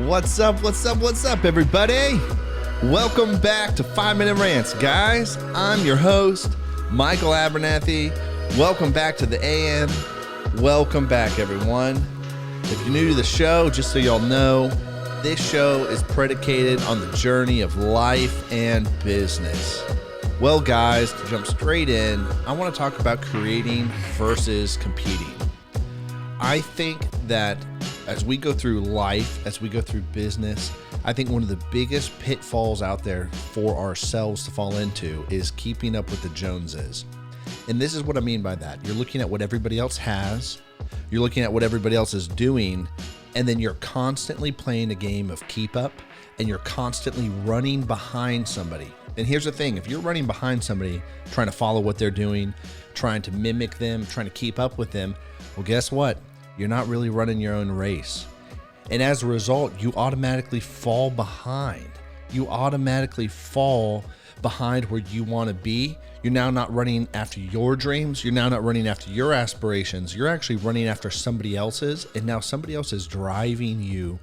What's up, everybody? Welcome back to 5 Minute Rants, guys. I'm your host, Michael Abernathy. Welcome back to the AM. Welcome back, everyone. If you're new to the show, just so y'all know, this show is predicated on the journey of life and business. Well, guys, to jump straight in, I want to talk about creating versus competing. I think that as we go through life, as we go through business, I think one of the biggest pitfalls out there for ourselves to fall into is keeping up with the Joneses. And this is what I mean by that. You're looking at what everybody else has, you're looking at what everybody else is doing, and then you're constantly playing a game of keep up, and you're constantly running behind somebody. And here's the thing, if you're running behind somebody, trying to follow what they're doing, trying to mimic them, trying to keep up with them, well, guess what? You're not really running your own race. And as a result, you automatically fall behind. You automatically fall behind where you want to be. You're now not running after your dreams. You're now not running after your aspirations. You're actually running after somebody else's. And now somebody else is driving you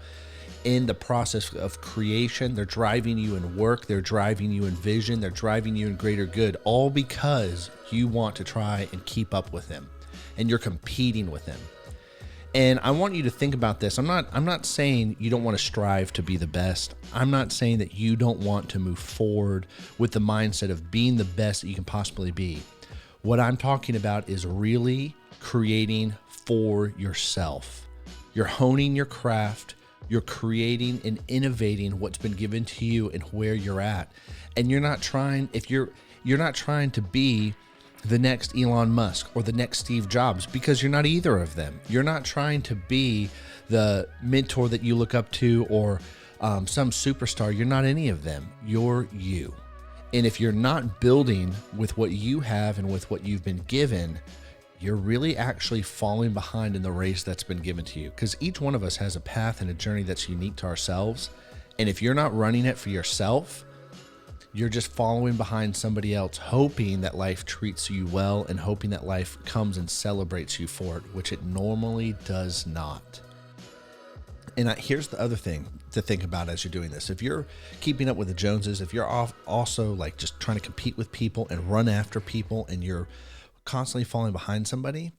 in the process of creation. They're driving you in work. They're driving you in vision. They're driving you in greater good, all because you want to try and keep up with them. And you're competing with them. And I want you to think about this. I'm not saying you don't want to strive to be the best. I'm not saying that you don't want to move forward with the mindset of being the best that you can possibly be. What I'm talking about is really creating for yourself. You're honing your craft. You're creating and innovating what's been given to you and where you're at. And you're not trying to be the next Elon Musk or the next Steve Jobs, because you're not either of them. You're not trying to be the mentor that you look up to or some superstar. You're not any of them. You're you. And if you're not building with what you have and with what you've been given, you're really actually falling behind in the race that's been given to you, because each one of us has a path and a journey that's unique to ourselves. And if you're not running it for yourself, you're just following behind somebody else, hoping that life treats you well and hoping that life comes and celebrates you for it, which it normally does not. And here's the other thing to think about as you're doing this. If you're keeping up with the Joneses, if you're also like just trying to compete with people and run after people and you're constantly falling behind somebody,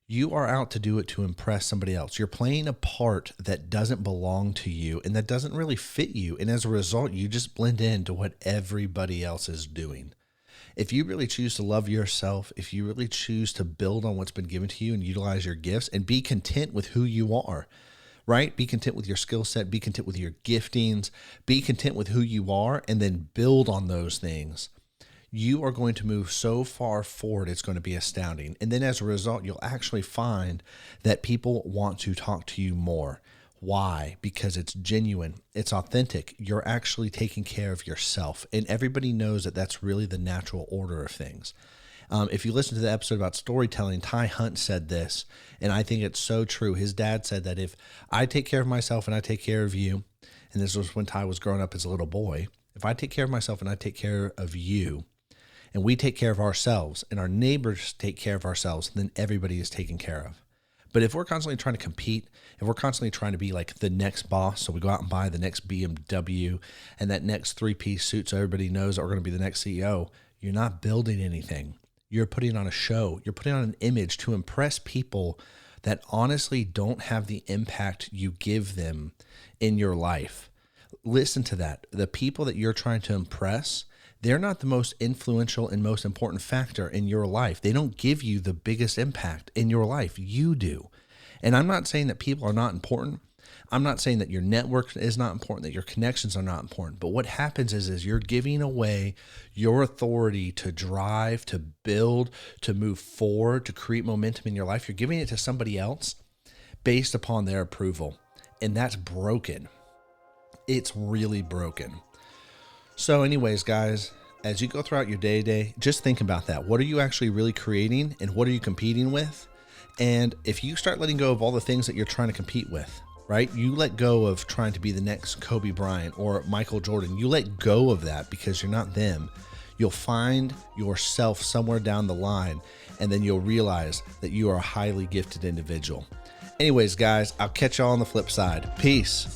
you are out to do it to impress somebody else. You're playing a part that doesn't belong to you and that doesn't really fit you. And as a result, you just blend into what everybody else is doing. If you really choose to love yourself, if you really choose to build on what's been given to you and utilize your gifts and be content with who you are, right? Be content with your skill set, be content with your giftings, be content with who you are, and then build on those things. You are going to move so far forward, it's going to be astounding. And then as a result, you'll actually find that people want to talk to you more. Why? Because it's genuine, it's authentic. You're actually taking care of yourself. And everybody knows that that's really the natural order of things. If you listen to the episode about storytelling, Ty Hunt said this, and I think it's so true. His dad said that if I take care of myself and I take care of you, and this was when Ty was growing up as a little boy, if I take care of myself and I take care of you, and we take care of ourselves and our neighbors take care of ourselves, then everybody is taken care of. But if we're constantly trying to compete, if we're constantly trying to be like the next boss, so we go out and buy the next BMW and that next 3-piece suit so everybody knows that we're going to be the next CEO, you're not building anything. You're putting on a show. You're putting on an image to impress people that honestly don't have the impact you give them in your life. Listen to that. The people that you're trying to impress, they're not the most influential and most important factor in your life. They don't give you the biggest impact in your life. You do. And I'm not saying that people are not important. I'm not saying that your network is not important, that your connections are not important. But what happens is you're giving away your authority to drive, to build, to move forward, to create momentum in your life. You're giving it to somebody else based upon their approval. And that's broken. It's really broken. So anyways, guys, as you go throughout your day-to-day, just think about that. What are you actually really creating and what are you competing with? And if you start letting go of all the things that you're trying to compete with, right? You let go of trying to be the next Kobe Bryant or Michael Jordan. You let go of that because you're not them. You'll find yourself somewhere down the line, and then you'll realize that you are a highly gifted individual. Anyways, guys, I'll catch y'all on the flip side. Peace.